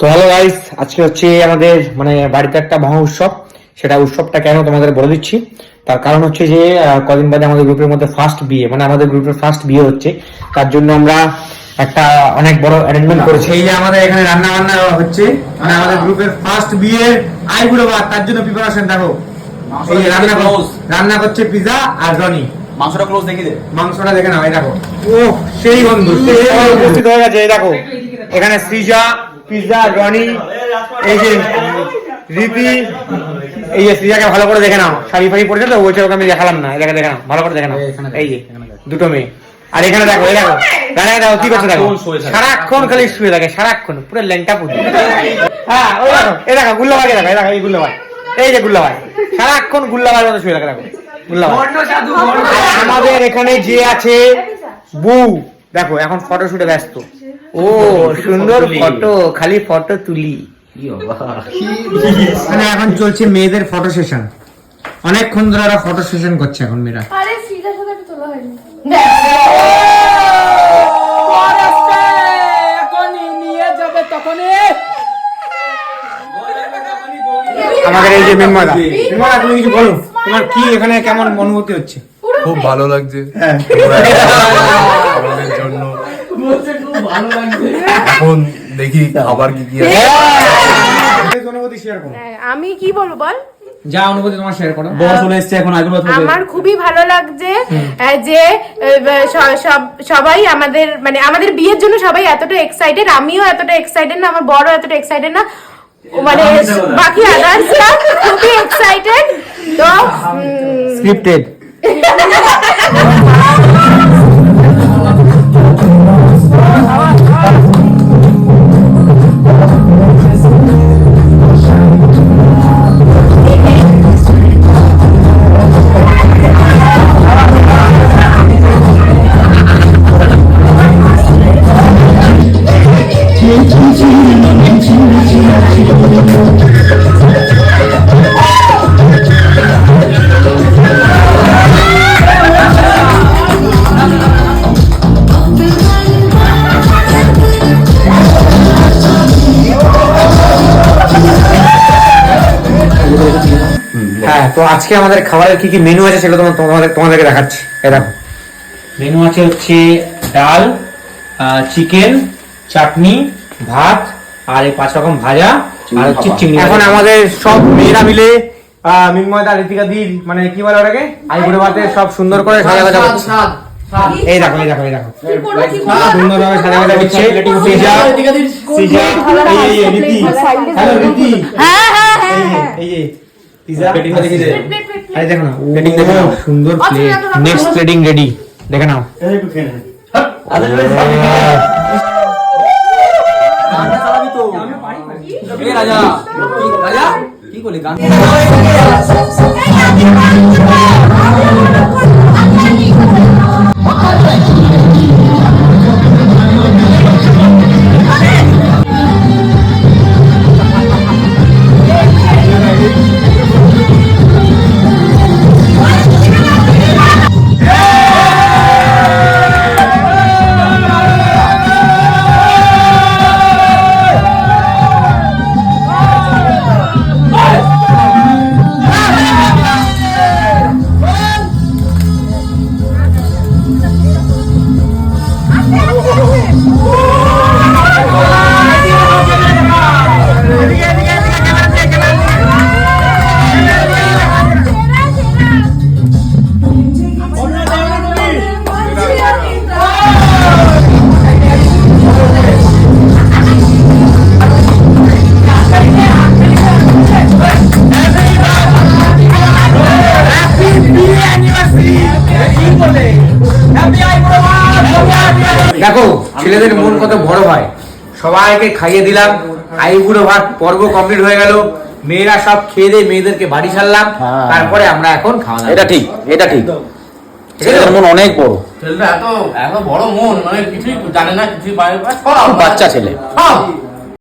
তো hello guys, আজকে হচ্ছে আমাদের বাড়িতে একটা মহা উৎসব। সেটা উৎসবটা কেন তোমাদের বলে দিচ্ছি। তার কারণ হচ্ছে যে কদিন বাদে আমাদের গ্রুপের মধ্যে ফার্স্ট বিয়ে, আমাদের গ্রুপের ফার্স্ট বিয়ে হচ্ছে। তার জন্য আমরা একটা অনেক বড় অ্যারেঞ্জমেন্ট করেছি। এই যে আমাদের এখানে রান্না বান্না হচ্ছে, আমাদের গ্রুপের ফার্স্ট বিয়ের আইবুড়ো ভাত। তার জন্য প্রিপারেশন দেখো, এই যে রান্না করছে পিজা আর রনি। মাংসটা ক্লোজ দেখি দে, মাংসটা দেখে নাও। এই দেখো, ও সেই বন্ধু উপস্থিত হয়ে গেছে। এই দেখো, এখানে সৃজা, পিজা, রনি, এই যে রীতি। এই যে সৃজাকে ভালো করে দেখে নাও, শাড়ি ফাড়ি পরেছে তো, বলছে ওকে আমি দেখালাম না। এটাকে দেখে নাও, ভালো করে দেখে নাও। এই যে দুটো মেয়ে। আর এখানে দেখো, এই দেখো রানাকে দেখো কি করছে, দেখো সারাক্ষণ খালি শুয়ে থাকে, সারাক্ষণ পুরো ল্যাংটা পুজো। হ্যাঁ ওই দেখো, এই দেখো গুল্লাভাইকে দেখো, এই দেখো এই গুল্লাভাই, এই যে গুল্লাভাই সারাক্ষণ গুল্লাভাইয়ের মতো শুয়ে থাকে। দেখো গুল্লাভাই। আমাদের এখানে যে আছে বউ, দেখো এখন ফটোশুটে ব্যস্ত। ও সুন্দর ফটো, খালি ফটো তুলি। এখন চলছে মেয়েদের ফটো সেশন। অনেকক্ষণ ধরে ওরা ফটো সেশন করছে এখন মেয়েরা। আরে সিজার সাথে একটু তোলা হয়নি। আমাদের এই যে মেম্বাররা, তুমি কিছু বলো, তোমার কি এখানে কেমন অনুভূতি হচ্ছে? খুব ভালো লাগছে আমাদের জন্য। এখন দেখি খাবার কি কি আছে। অনুভূতি শেয়ার করো। আমি কি বলবো বল? যা অনুভূতি তোমার শেয়ার করো। বস চলে এসেছে এখন। আমার খুবই ভালো লাগছে যে সবাই আমাদের বিয়ের জন্য সবাই এতটা এক্সাইটেড। আমিও এতটা এক্সাইটেড না, আমার বড় এতটা এক্সাইটেড না, বাকি আদার্সরা খুবই এক্সাইটেড। তো স্ক্রিপ্টেড। হ্যাঁ, তো আজকে আমাদের খাবারের কি কি মেনু আছে সেগুলো তোমাদেরকে দেখাচ্ছি। এই দেখো মেনু আছে হচ্ছে ডাল, চিকেন, চাটনি, ভাত, আর এই 5 রকম ভাজা, আর হচ্ছে চিংড়ি। এখন আমাদের সব মেয়েরা মিলে মিনময়দা, ঋতিকা দি, কি বলে ওটাকে, আইবুড়ো ভাতে সব সুন্দর করে সাজা ভাজা করছে। এই দেখো এই দেখো এই দেখো সুন্দরভাবে সাজা ভাজা করছে। হ্যালো রীতি, এই যে পিজা দেখি দে। আরে দেখো না, প্লেটিং দেখো না, সুন্দর প্লেট। নেক্সট প্লেটিং রেডি, দেখে নাও। একটু খেয়ে নাও। রাজা রাজা কি করলি গান? দেখো ছেলেদের মন কত বড় হয়। সবাইকে খাইয়ে দিলাম, আইবুড়ো ভাত পর্ব কমপ্লিট হয়ে গেল। মেয়েরা সব খেয়ে দিয়ে মেয়েদেরকে বাড়ি ছাড়লাম। তারপরে আমরা এখন খাওয়া দাওয়া। এটা ঠিক, এটা ঠিক। ছেলেদের মন অনেক বড়। ছেলেটা এত বড় মন, কিছুই জানে না, কিছুই বাইরে বাচ্চা ছেলে।